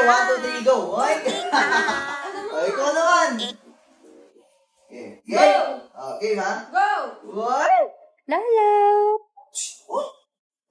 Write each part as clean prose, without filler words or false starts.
1, 2, 3, go! Oy! O, ikaw naman! Okay. Okay? Okay, ma? Go! What? Lala! Oh!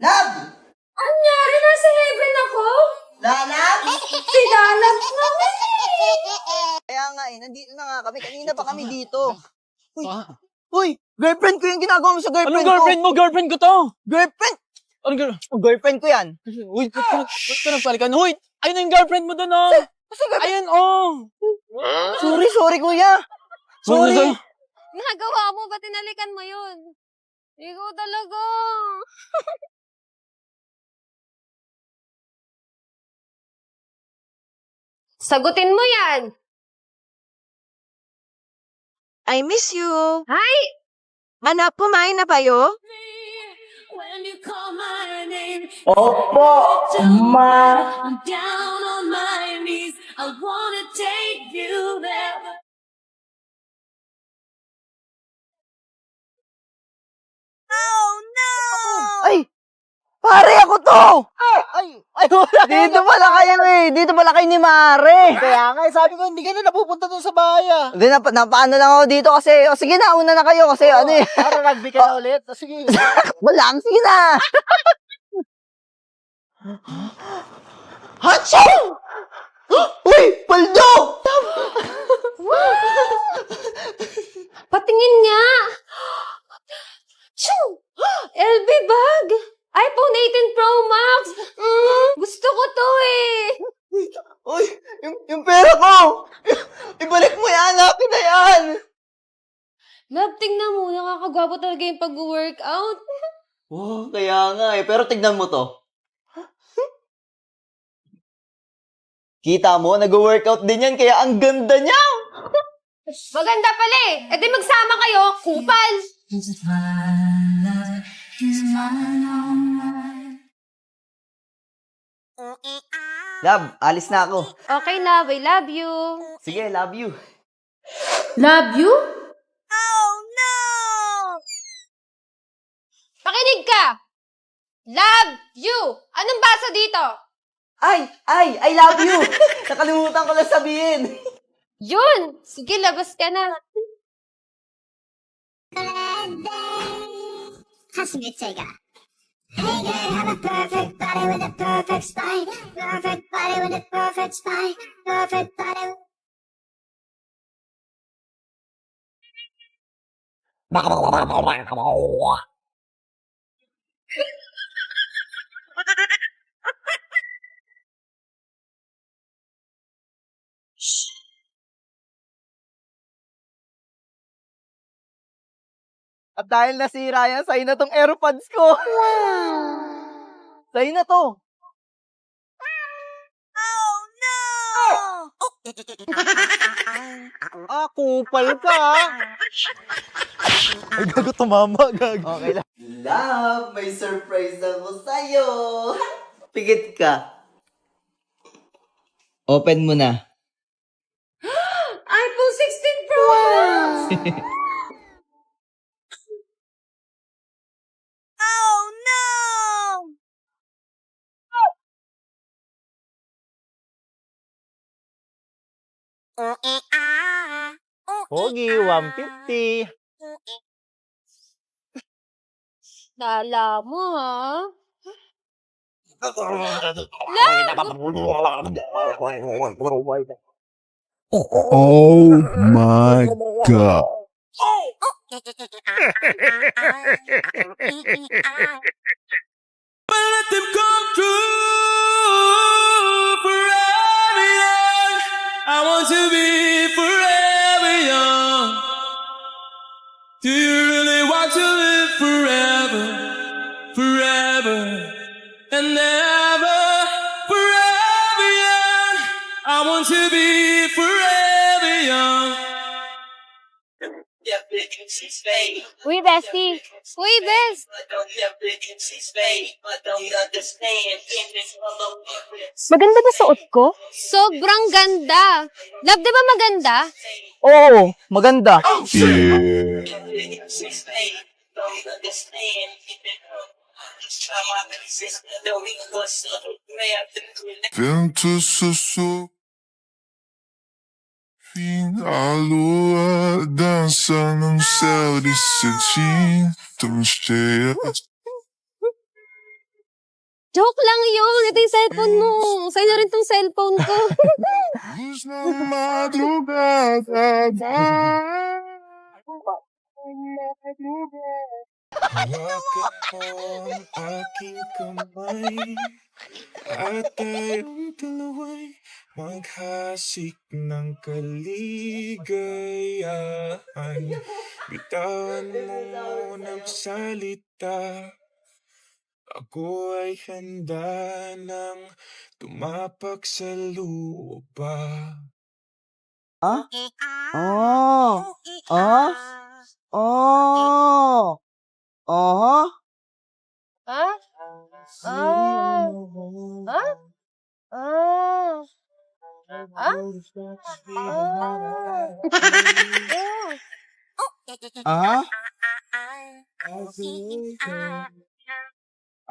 Love! Anyari, nasa heaven ako? Love? Pinalap na Kaya nga nandito na nga kami. Kanina pa kami dito. Uy, girlfriend ko yung ginagawa mo sa girlfriend Anong girlfriend mo? Girlfriend ko to! Girlfriend? Anong girlfriend? Girlfriend ko yan. Uy, ba't ka nagpalikan? Uy, ayun na yung girlfriend mo doon, oh! Ayun, oh! Sorry, kuya. Sorry. Nagawa mo, ba't tinalikan mo yun? Ikaw talaga. Sagutin mo yan. I miss you. Hi! Anak, kumain na kayo? When you call my name, Opo, ma. I'm down on my knees. I wanna take you there. Ay! Pare, ako to! Ay, dito pala kayo eh. Dito pala kayo ni Mare. Kaya nga, sabi ko, hindi ka na napupunta dun sa bahay ah. Hindi, napaano lang ako dito kasi, sige na, una na kayo kasi ano eh. Para rugby ka na ulit. Sige. Wala, sige na. Hatsing! Uy, paldo! Patingin nga. Choo! LB bag! iPhone 18 Pro Max! Gusto ko to eh! Uy, yung pera ko! Ibalik mo yan, akin na yan! Love, tingnan mo, nakakagwapo talaga yung pag-workout. Oh, kaya nga eh. Pero tignan mo to. Kita mo, nag-workout din yan, kaya ang ganda niya! Maganda pala eh! E di magsama kayo, kupal! Love, alis na ako. Okay, love, I love you. Sige, love you. Love you? Pakinig ka! Love you! Anong basa dito? I love you! Nakalimutan ko lang sabihin. Yun! Sige, labas ka na. Hasmitega. Hey girl, have a perfect body with a perfect spine. Perfect body with a perfect spine. Perfect body. At dahil nasira yan, sa'yo na tong AirPods ko. Sa'yo na to. Kupal ka ah. Ay, gago, tumama, gago. Okay lang. Love, may surprise ako sa'yo. Pigit ka. Open mo na. iPhone 16 Pro Max! Pogi, 150. Lala mo, ha? Oh my god. Let them come true forever young. I want to be forever young. Do you really want to live forever, forever and ever, forever young? I want to be forever young. Uy, bestie. Uy, best. Maganda ba suot ko? Sobrang ganda. Love, di ba maganda? Oo, maganda. Yeah. Vento sussurra fim, a lua dança num céu de cetim, tão cheia. Joke lang yun. Ito yung cellphone mo. Sa'yo na rin tong cellphone ko. Luz na madrugada. Hawakan mo ang aking kamay at tayong dalawa'y maghasik ng kaligayahan. Bitawan mo ng salita, ako ay handa ng tumapak sa lupa. Oh. Oh. Oh. Oh. Ha? Ah. Ha? Ah. Ah.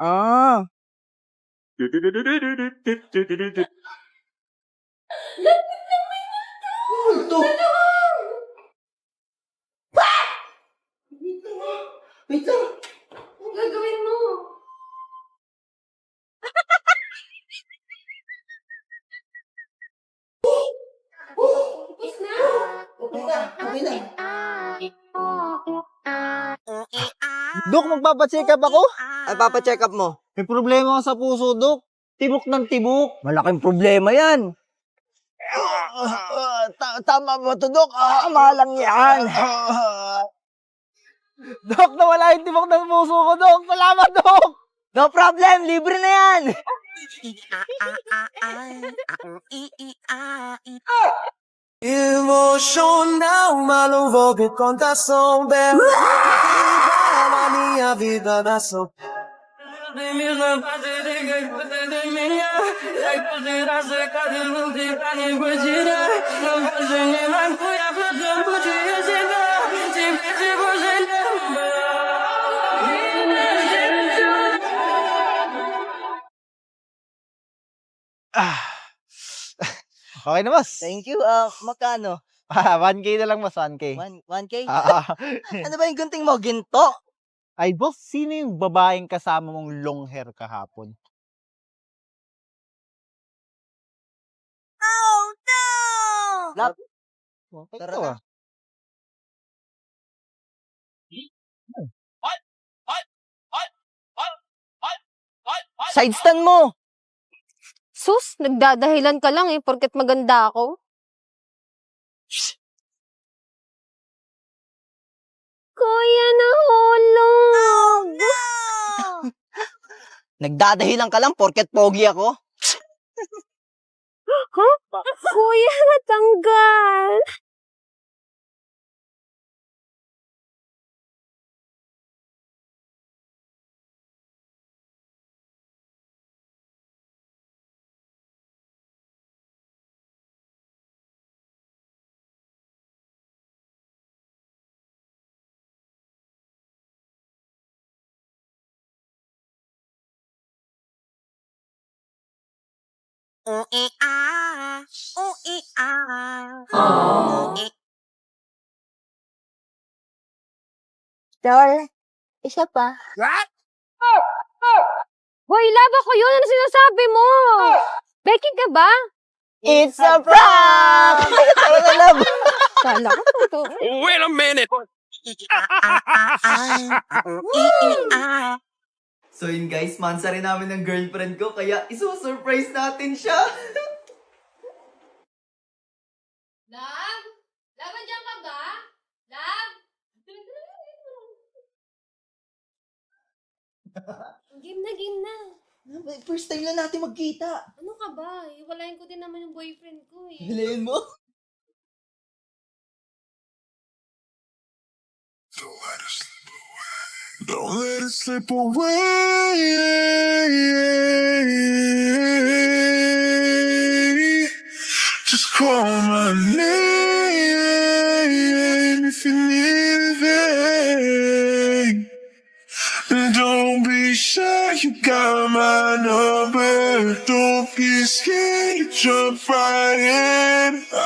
Ah. Wait lang. Ang gagawin mo? Tapos na. Okay na. Dok, magpapacheck up ako? Ay, papacheck up mo. May problema ako sa puso, Dok. Tibok ng tibok. Malaking problema yan. Tama ba to, Dok? Tama lang yan. Dok, nawala yung tibok ng puso ko, Dok. Salamat, Dok. No problem, libre na yan. Emocional, maluco que contação bela. A minha vida na sua. Okay na, boss. Thank you. Magkano? 1K na lang, boss. 1K. 1K? Ah, Ano ba yung gunting mo? Ginto? Ay, boss, sino yung babaeng kasama mong long hair kahapon? Oh, no! Lap. Tara Tara na. Side stand mo! Sus, nagdadahilan ka lang eh, porket maganda ako. Kuya, nahulog! Nagdadahilan ka lang porket pogi ako? Huh? Kuya, natanggal! Dol, isa pa. Hoy, love ako yun! Ano sinasabi mo? Becky ka ba? It's a prank! Tara na, love! Kala ko to. Wait a minute! So yun guys, mansa rin namin ng girlfriend ko, kaya isusurprise natin siya. Love? Love, andyan ka ba? Love? Game na. First time lang natin magkita. Ano ka ba? Iwalayin ko din naman yung boyfriend ko eh. Hilayin mo? Don't let it slip away. Just call my name if you need anything. Don't be shy. Don't be scared, jump right in.